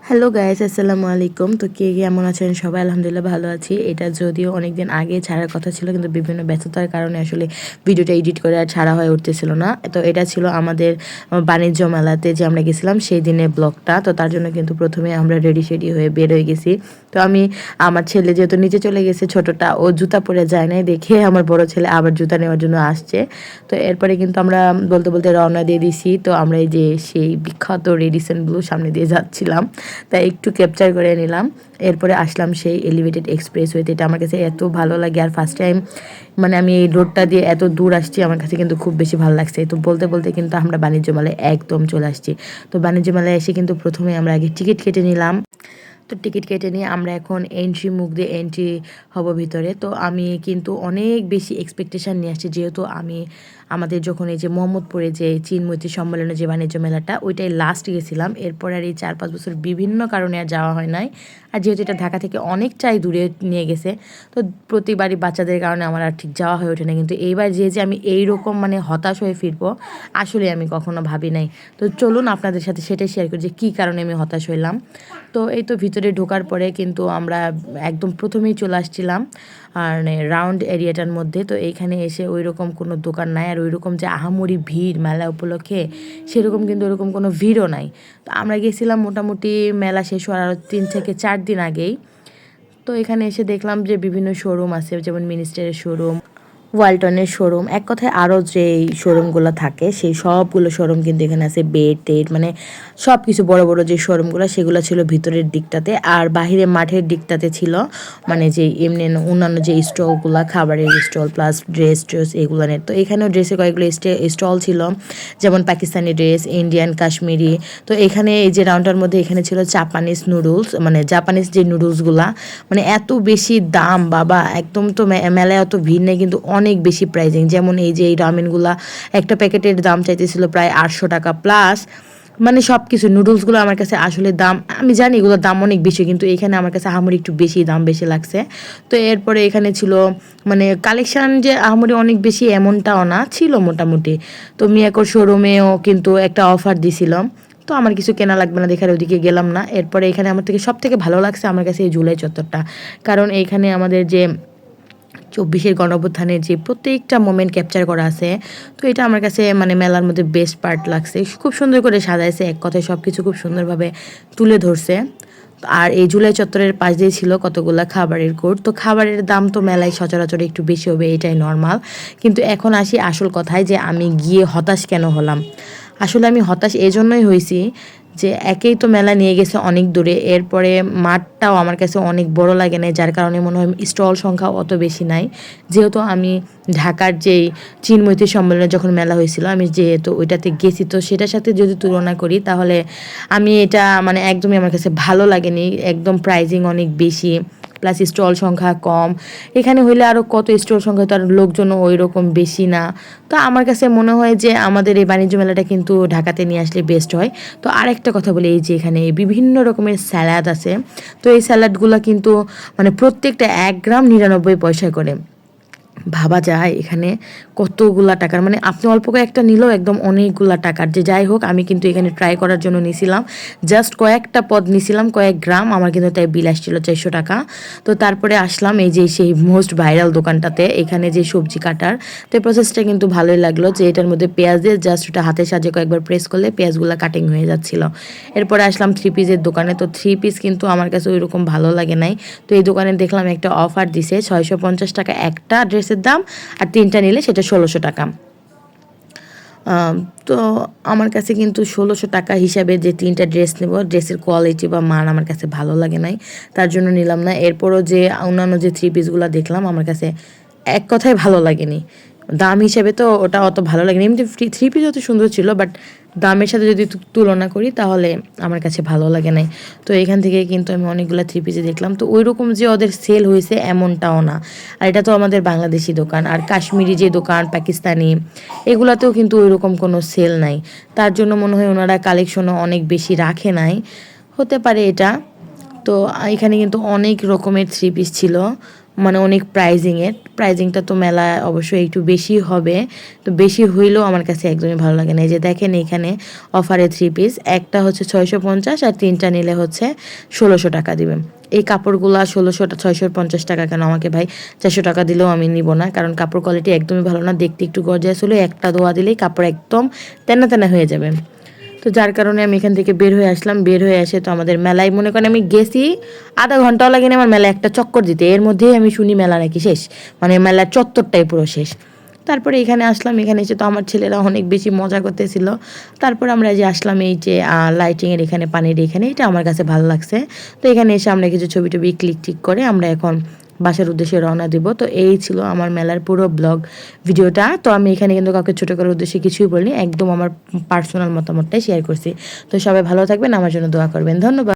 Hello guys, আসসালামু আলাইকুম। তো কে কেমন আছেন সবাই? আলহামদুলিল্লাহ ভালো আছি। এটা যদিও অনেকদিন আগে ছাড়ার কথা ছিল, কিন্তু বিভিন্ন ব্যস্ততার কারণে আসলে ভিডিওটা এডিট করে আর ছাড়া হয়ে উঠতেছিল না। তো এটা ছিল আমাদের বাণিজ্য মেলাতে যে আমরা গেছিলাম সেই দিনের ব্লগটা। তো তার জন্য কিন্তু প্রথমে আমরা রেডি শেডি হয়ে বের হয়ে গেছি। তো আমার ছেলে যেহেতু নিচে চলে গেছে, ছোটটা ও জুতা পরে যায় নাই দেখে আমার বড় ছেলে আবার জুতা নেওয়ার জন্য আসছে। তো এরপরে কিন্তু আমরা বলতে বলতে রওনা দিয়ে দিছি। তো আমরা এই যে সেই বিখ্যাত রেডিসন ব্লু সামনে দিয়ে যাচ্ছিলাম, তাই একটু ক্যাপচার করে নিলাম। এরপরে আসলাম সেই এলিভেটেড এক্সপ্রেসওয়েতে। এটা আমার কাছে এত ভালো লাগে, আর ফার্স্ট টাইম আমি এই রোডটা দিয়ে এত দূর আসছি, আমার কাছে কিন্তু খুব বেশি ভালো লাগছে। তো বলতে বলতে কিন্তু আমরা বাণিজ্য মেলায় একদম চলে আসছি। তো বাণিজ্য মেলায় এসে কিন্তু প্রথমে আমরা আগে টিকিট কেটে নিলাম। তো টিকিট কেটে নিয়ে আমরা এখন মুখ দিয়ে এন্ট্রি হব ভিতরে। তো আমি কিন্তু অনেক বেশি এক্সপেকটেশান নিয়ে আসছি, যেহেতু আমাদের যখন এই যে মোহাম্মদপুরে যে চীন মৈত্রী সম্মেলনে যে বাণিজ্য মেলাটা, ওইটাই লাস্ট গেছিলাম। এরপর আর এই 4-5 বছর বিভিন্ন কারণে আর যাওয়া হয় নাই। আর যেহেতু এটা ঢাকা থেকে অনেকটাই দূরে নিয়ে গেছে, তো প্রতিবারই বাচ্চাদের কারণে আমার আর ঠিক যাওয়া হয়ে ওঠে না। কিন্তু এইবার যে আমি এইরকম হতাশ হয়ে ফিরবো, আসলে আমি কখনো ভাবি নাই। তো চলুন আপনাদের সাথে সেটাই শেয়ার করি যে কী কারণে আমি হতাশ হইলাম। তো এই তো ভিতরে ঢোকার পরে কিন্তু আমরা একদম প্রথমেই চলে আসছিলাম আর রাউন্ড এরিয়াটার মধ্যে। তো এইখানে এসে ওই রকম কোনো দোকান নাই, আর ওই রকম যে আহামরি ভিড় মেলা উপলক্ষে সেরকম কিন্তু ওরকম কোনো ভিড়ও নাই। তো আমরা গেছিলাম মোটামুটি মেলা শেষ হওয়ার আরও 3 থেকে 4 দিন আগেই। তো এখানে এসে দেখলাম যে বিভিন্ন শোরুম আছে, যেমন মিনিস্টারের শোরুম, ওয়ালটনের শোরুম, এক কথায় আরও যেই শোরুমগুলো থাকে সেই সবগুলো শোরুম কিন্তু এখানে আছে। বেড টেড সব কিছু বড় বড় যে শোরুমগুলো সেগুলো ছিল ভিতরের দিকটাতে, আর বাহিরে মাঠের দিকটাতে ছিল যে এমনি অন্যান্য যে স্টলগুলো, খাবারের স্টল প্লাস ড্রেস এগুলোনের। তো এখানেও ড্রেসের কয়েকগুলো স্টল ছিল, যেমন পাকিস্তানি ড্রেস, ইন্ডিয়ান, কাশ্মীরি। তো এখানে এই যে রাউন্ডটার মধ্যে এখানে ছিল জাপানিজ নুডলস, জাপানিজ যে নুডলসগুলা, এত বেশি দাম বাবা, একদম। তো মেলায় অত ভিড় নেই, কিন্তু অনেক বেশি প্রাইজিং। যেমন এই যে এই রামেনগুলা একটা প্যাকেটের দাম চাইতেছিল প্রায় 800 টাকা প্লাস। সব কিছু নুডলসগুলো আমার কাছে আসলে দাম, আমি জানি এগুলোর দাম অনেক বেশি, কিন্তু এখানে আমার কাছে আহামরি একটু বেশি দাম বেশি লাগছে। তো এরপরে এখানে ছিল কালেকশান যে আহামরি অনেক বেশি এমনটাও না, ছিল মোটামুটি। তো মিয়াকোর শোরুমেও কিন্তু একটা অফার দিছিল। তো আমার কিছু কেনা লাগবে না দেখার ওইদিকে গেলাম না। এরপরে এখানে আমার থেকে সব থেকে ভালো লাগছে আমার কাছে এই জুলাই চত্বরটা, কারণ এইখানে আমাদের যে 24-এর গণঅভ্যুত্থানের যে প্রত্যেকটা মোমেন্ট ক্যাপচার করা আছে। তো এটা আমার কাছে মেলার মধ্যে বেস্ট পার্ট লাগছে। খুব সুন্দর করে সাজাইছে, এক কথায় সব কিছু খুব সুন্দরভাবে তুলে ধরছে। আর এই জুলাই চত্বরের পাশ দিয়ে ছিল কতগুলা খাবারের কোর্ট। তো খাবারের দাম তো মেলায় সচরাচর একটু বেশি হবে, এটাই নর্মাল। কিন্তু এখন আসি আসল কথায়, যে আমি গিয়ে হতাশ কেন হলাম। আসলে আমি হতাশ এই জন্যই হয়েছি যে একেই তো মেলা নিয়ে গেছে অনেক দূরে, এরপরে মাঠটাও আমার কাছে অনেক বড় লাগে না, যার কারণে মনে হয় স্টল সংখ্যা অত বেশি নাই। যেহেতু আমি ঢাকার যেই চীন মৈত্রী সম্মেলনে যখন মেলা হয়েছিল, আমি যেহেতু ওইটাতে গেছি, তো সেটার সাথে যদি তুলনা করি তাহলে আমি এটা একদমই আমার কাছে ভালো লাগেনি। একদম প্রাইজিং অনেক বেশি, প্লাস স্টল সংখ্যা কম। এখানে হইলে আরও কত স্টল সংখ্যা, তার লোকজনও ওই রকম বেশি না। তো আমার কাছে মনে হয় যে আমাদের এই বাণিজ্য মেলাটা কিন্তু ঢাকাতে নিয়ে আসলে বেস্ট হয়। তো আরেকটা কথা বলি, এই যে এখানে বিভিন্ন রকমের স্যালাড আছে। তো এই স্যালাডগুলো কিন্তু প্রত্যেকটা 1 গ্রাম 99 পয়সা করে। ভাবা যায় এখানে কতগুলা টাকার, আপনি অল্প কয়েকটা নিলেও একদম অনেকগুলা টাকার। যে যাই হোক, আমি কিন্তু এখানে ট্রাই করার জন্য নিছিলাম, জাস্ট কয়েকটা পদ নিছিলাম, কয়েক গ্রাম, আমার কিন্তু তাই বিল আসছিল 400 টাকা। তো তারপরে আসলাম এই যে সেই মোস্ট ভাইরাল দোকানটাতে, এখানে যে সবজি কাটার। তো এই প্রসেসটা কিন্তু ভালোই লাগলো, যে এটার মধ্যে পেঁয়াজ দিয়ে জাস্ট ওটা হাতের সাহায্যে কয়েকবার প্রেস করলে পেঁয়াজগুলো কাটিং হয়ে যাচ্ছিল। এরপরে আসলাম 3 পিসের দোকানে। তো 3 পিস কিন্তু আমার কাছে ওই রকম ভালো লাগে নাই। তো এই দোকানে দেখলাম একটা অফার দিছে, 650 টাকা একটা ড্রেসের দাম, আর 3টা নিলে সেটা 1600 টাকা। তো আমার কাছে কিন্তু 1600 টাকা হিসাবে যে 3টা ড্রেস নেব, ড্রেসের কোয়ালিটি বা মান আমার কাছে ভালো লাগে নাই, তার জন্য নিলাম না। এরপরও যে অন্যান্য যে 3 পিসগুলো দেখলাম, আমার কাছে এক কথায় ভালো লাগেনি। দাম হিসেবে তো ওটা অত ভালো লাগেনি, এমনি 3 পিস অত সুন্দর ছিল, বাট দামের সাথে যদি তুলনা করি তাহলে আমার কাছে ভালো লাগে নাই। তো এখান থেকে কিন্তু আমি অনেকগুলো 3 পিসে দেখলাম। তো ওই রকম যে ওদের সেল হয়েছে এমনটাও না। আর এটা তো আমাদের বাংলাদেশি দোকান, আর কাশ্মীরি যে দোকান, পাকিস্তানি, এগুলাতেও কিন্তু ওই রকম কোনো সেল নাই। তার জন্য মনে হয় ওনারা কালেকশনও অনেক বেশি রাখে নাই, হতে পারে এটা। তো এখানে কিন্তু অনেক রকমের 3 পিস ছিল, মানে অনেক প্রাইজিংটা তো মেলা অবশ্যই একটু বেশি হবে, তো বেশি হইলেও আমার কাছে একদমই ভালো লাগে না। এই যে দেখেন এখানে অফারে 3 পিস, একটা হচ্ছে 650 আর 3টা নিলে হচ্ছে 1600 টাকা দিবেন। এই কাপড়গুলো 650 টাকা কেন, আমাকে ভাই 400 টাকা দিলেও আমি নিব না, কারণ কাপড় কোয়ালিটি একদমই ভালো না, দেখতে একটু গর্জিয়াস হলে একটা ধোয়া দিলেই কাপড় একদম তেনা তেনা হয়ে যাবে। তো যার কারণে আমি এখান থেকে বের হয়ে আসলাম। বের হয়ে এসে তো আমাদের মেলায় মনে করেন আমি গেছি আধা ঘন্টাও লাগেনি আমার মেলায় একটা চক্কর দিতে, এর মধ্যেই আমি শুনি মেলা নাকি শেষ, মানে মেলার চত্বরটাই পুরো শেষ। তারপরে এখানে আসলাম, এখানে এসে তো আমার ছেলেরা অনেক বেশি মজা করতেছিল। তারপর আমরা যে আসলাম এই যে লাইটিংয়ের এখানে, পানির এখানে, এটা আমার কাছে ভালো লাগছে। তো এখানে এসে আমরা কিছু ছবি টবি ক্লিক টিক করে আমরা এখন বাসার উদ্দেশ্যে রওনা দিব। তো এই ছিল আমার মেলার পুরো ব্লগ ভিডিওটা। তো আমি এখানে কিন্তু কাউকে ছোটো করার উদ্দেশ্যে কিছুই বলিনি, একদম আমার পার্সোনাল মতামতটাই শেয়ার করছি। তো সবাই ভালো থাকবেন, আমার জন্য দোয়া করবেন, ধন্যবাদ।